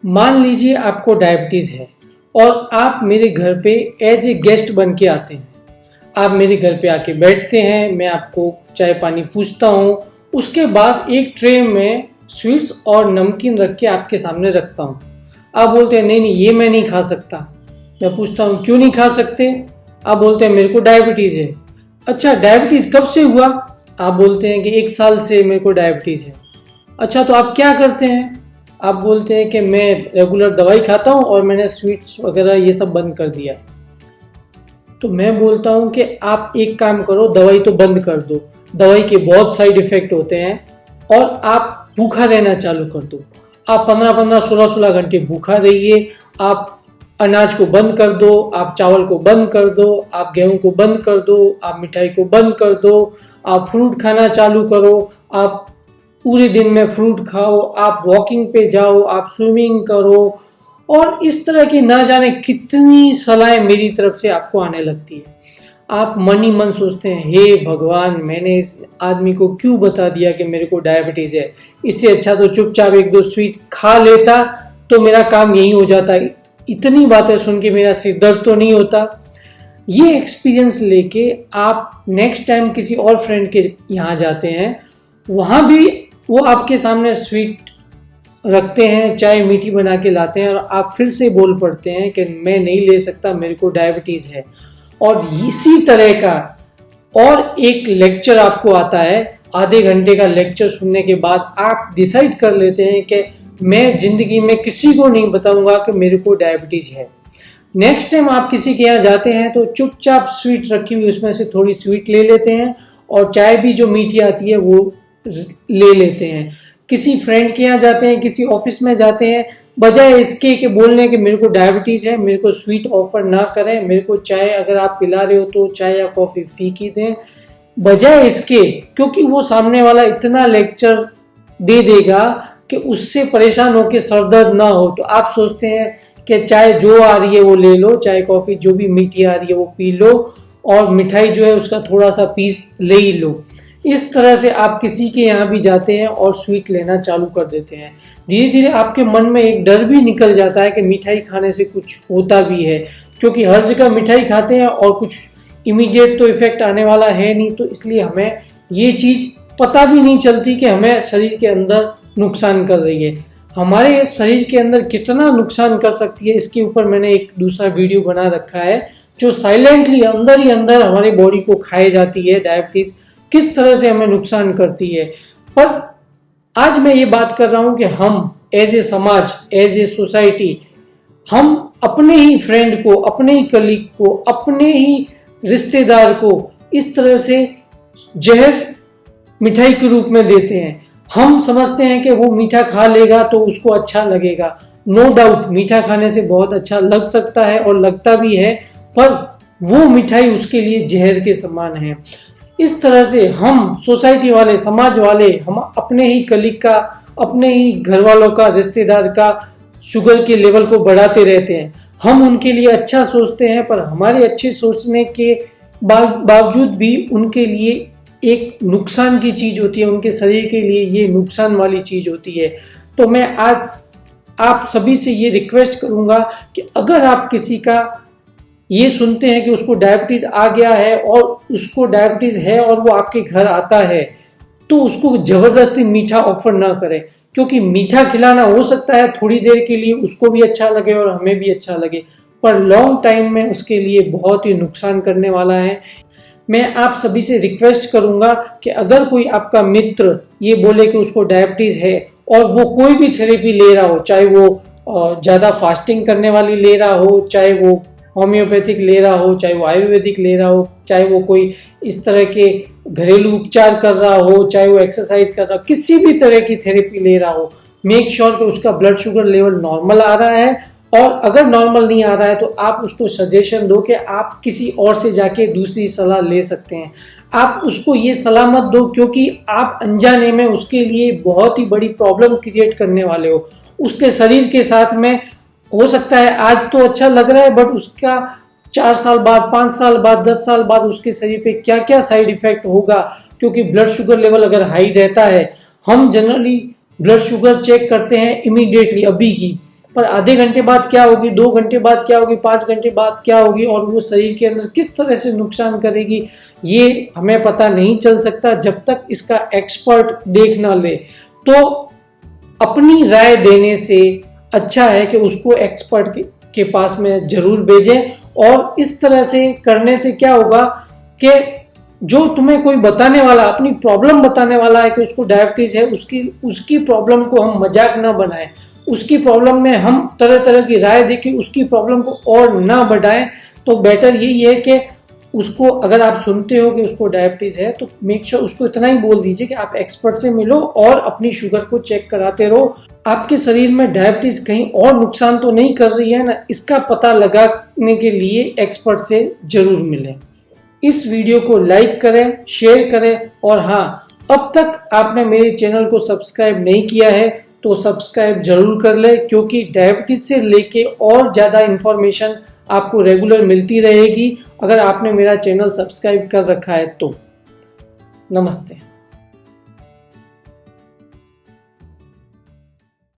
मान लीजिए आपको डायबिटीज़ है और आप मेरे घर पे एज ए गेस्ट बन के आते हैं। आप मेरे घर पे आके बैठते हैं, मैं आपको चाय पानी पूछता हूँ, उसके बाद एक ट्रे में स्वीट्स और नमकीन रख के आपके सामने रखता हूँ। आप बोलते हैं नहीं नहीं ये मैं नहीं खा सकता। मैं पूछता हूँ क्यों नहीं खा सकते? आप बोलते हैं मेरे को डायबिटीज़ है। अच्छा, डायबिटीज़ कब से हुआ? आप बोलते हैं कि 1 साल से मेरे को डायबिटीज़ है। अच्छा, तो आप क्या करते हैं? आप बोलते हैं कि मैं रेगुलर दवाई खाता हूँ और मैंने स्वीट्स वगैरह ये सब बंद कर दिया। तो मैं बोलता हूँ कि आप एक काम करो, दवाई तो बंद कर दो। दवाई के बहुत साइड इफ़ेक्ट होते हैं और आप भूखा रहना चालू कर दो। आप 15-15, 16-16 घंटे भूखा रहिए। आप अनाज को बंद कर दो, आप चावल को बंद कर दो, आप गेहूं को बंद कर दो, आप मिठाई को बंद कर दो, आप फ्रूट खाना चालू करो, आप पूरे दिन में फ्रूट खाओ, आप वॉकिंग पे जाओ, आप स्विमिंग करो, और इस तरह की ना जाने कितनी सलाहें मेरी तरफ से आपको आने लगती है। आप मन ही मन सोचते हैं हे भगवान, मैंने इस आदमी को क्यों बता दिया कि मेरे को डायबिटीज है। इससे अच्छा तो चुपचाप 1-2 स्वीट खा लेता तो मेरा काम यही हो जाता। इतनी बातें सुन के मेरा सिर दर्द तो नहीं होता। ये एक्सपीरियंस लेके आप नेक्स्ट टाइम किसी और फ्रेंड के यहाँ जाते हैं, वहाँ भी वो आपके सामने स्वीट रखते हैं, चाय मीठी बना के लाते हैं, और आप फिर से बोल पड़ते हैं कि मैं नहीं ले सकता, मेरे को डायबिटीज़ है। और इसी तरह का और एक लेक्चर आपको आता है। आधे घंटे का लेक्चर सुनने के बाद आप डिसाइड कर लेते हैं कि मैं जिंदगी में किसी को नहीं बताऊंगा कि मेरे को डायबिटीज है। नेक्स्ट टाइम आप किसी के यहाँ जाते हैं तो चुपचाप स्वीट रखी हुई उसमें से थोड़ी स्वीट ले लेते हैं, और चाय भी जो मीठी आती है वो ले लेते हैं। किसी फ्रेंड के यहाँ जाते हैं, किसी ऑफिस में जाते हैं, बजाय इसके कि बोलने कि मेरे को डायबिटीज़ है, मेरे को स्वीट ऑफर ना करें, मेरे को चाय अगर आप पिला रहे हो तो चाय या कॉफ़ी फीकी दें, बजाय इसके, क्योंकि वो सामने वाला इतना लेक्चर दे देगा कि उससे परेशान हो के सरदर्द ना हो, तो आप सोचते हैं कि चाय जो आ रही है वो ले लो, चाय कॉफ़ी जो भी मीठी आ रही है वो पी लो, और मिठाई जो है उसका थोड़ा सा पीस ले ही लो। इस तरह से आप किसी के यहाँ भी जाते हैं और स्वीट लेना चालू कर देते हैं। धीरे धीरे आपके मन में एक डर भी निकल जाता है कि मिठाई खाने से कुछ होता भी है, क्योंकि हर जगह मिठाई खाते हैं और कुछ इमीडिएट तो इफेक्ट आने वाला है नहीं, तो इसलिए हमें ये चीज़ पता भी नहीं चलती कि हमें शरीर के अंदर नुकसान कर रही है। हमारे शरीर के अंदर कितना नुकसान कर सकती है, इसके ऊपर मैंने एक दूसरा वीडियो बना रखा है, जो साइलेंटली अंदर ही अंदर हमारी बॉडी को खाए जाती है। डायबिटीज़ किस तरह से हमें नुकसान करती है। पर आज मैं ये बात कर रहा हूं कि हम एज ए समाज, एज ए सोसाइटी, हम अपने ही फ्रेंड को, अपने ही कलीग को, अपने ही रिश्तेदार को इस तरह से जहर मिठाई के रूप में देते हैं। हम समझते हैं कि वो मीठा खा लेगा तो उसको अच्छा लगेगा। नो डाउट मीठा खाने से बहुत अच्छा लग सकता है और लगता भी है, पर वो मिठाई उसके लिए जहर के समान है। इस तरह से हम सोसाइटी वाले, समाज वाले, हम अपने ही कलीग का, अपने ही घर वालों का, रिश्तेदार का शुगर के लेवल को बढ़ाते रहते हैं। हम उनके लिए अच्छा सोचते हैं, पर हमारे अच्छे सोचने के बावजूद भी उनके लिए एक नुकसान की चीज़ होती है, उनके शरीर के लिए ये नुकसान वाली चीज़ होती है। तो मैं आज आप सभी से ये रिक्वेस्ट करूँगा कि अगर आप किसी का ये सुनते हैं कि उसको डायबिटीज़ आ गया है और उसको डायबिटीज़ है और वो आपके घर आता है, तो उसको ज़बरदस्ती मीठा ऑफर ना करें, क्योंकि मीठा खिलाना हो सकता है थोड़ी देर के लिए उसको भी अच्छा लगे और हमें भी अच्छा लगे, पर लॉन्ग टाइम में उसके लिए बहुत ही नुकसान करने वाला है। मैं आप सभी से रिक्वेस्ट करूंगा कि अगर कोई आपका मित्र ये बोले कि उसको डायबिटीज़ है और वो कोई भी थेरेपी ले रहा हो, चाहे वो ज़्यादा फास्टिंग करने वाली ले रहा हो, चाहे वो होम्योपैथिक ले रहा हो, चाहे वो आयुर्वेदिक ले रहा हो, चाहे वो कोई इस तरह के घरेलू उपचार कर रहा हो, चाहे वो एक्सरसाइज कर रहा हो, किसी भी तरह की थेरेपी ले रहा हो, मेक श्योर कि उसका ब्लड शुगर लेवल नॉर्मल आ रहा है। और अगर नॉर्मल नहीं आ रहा है तो आप उसको सजेशन दो कि आप किसी और से जाके दूसरी सलाह ले सकते हैं। आप उसको ये सलाह मत दो, क्योंकि आप अनजाने में उसके लिए बहुत ही बड़ी प्रॉब्लम क्रिएट करने वाले हो। उसके शरीर के साथ में हो सकता है आज तो अच्छा लग रहा है, बट उसका 4 साल बाद, 5 साल बाद, 10 साल बाद उसके शरीर पे क्या क्या साइड इफेक्ट होगा, क्योंकि ब्लड शुगर लेवल अगर हाई रहता है, हम जनरली ब्लड शुगर चेक करते हैं इमीडिएटली अभी की, पर आधे घंटे बाद क्या होगी, 2 घंटे बाद क्या होगी, 5 घंटे बाद क्या होगी और वो शरीर के अंदर किस तरह से नुकसान करेगी, ये हमें पता नहीं चल सकता जब तक इसका एक्सपर्ट देख ना ले। तो अपनी राय देने से अच्छा है कि उसको एक्सपर्ट के पास में जरूर भेजें। और इस तरह से करने से क्या होगा कि जो तुम्हें कोई बताने वाला, अपनी प्रॉब्लम बताने वाला है कि उसको डायबिटीज है, उसकी प्रॉब्लम को हम मजाक ना बनाएं, उसकी प्रॉब्लम में हम तरह तरह की राय देके उसकी प्रॉब्लम को और ना बढ़ाएं। तो बेटर यही है कि उसको, अगर आप सुनते हो कि उसको डायबिटीज है तो मेक श्योर उसको इतना ही बोल दीजिए कि आप एक्सपर्ट से मिलो और अपनी शुगर को चेक कराते रहो। आपके शरीर में डायबिटीज कहीं और नुकसान तो नहीं कर रही है ना, इसका पता लगाने के लिए एक्सपर्ट से जरूर मिलें। इस वीडियो को लाइक करें, शेयर करें और हाँ, अब तक आपने मेरे चैनल को सब्सक्राइब नहीं किया है तो सब्सक्राइब जरूर कर ले, क्योंकि डायबिटीज से लेके और ज़्यादा इंफॉर्मेशन आपको रेगुलर मिलती रहेगी अगर आपने मेरा चैनल सब्सक्राइब कर रखा है तो। नमस्ते।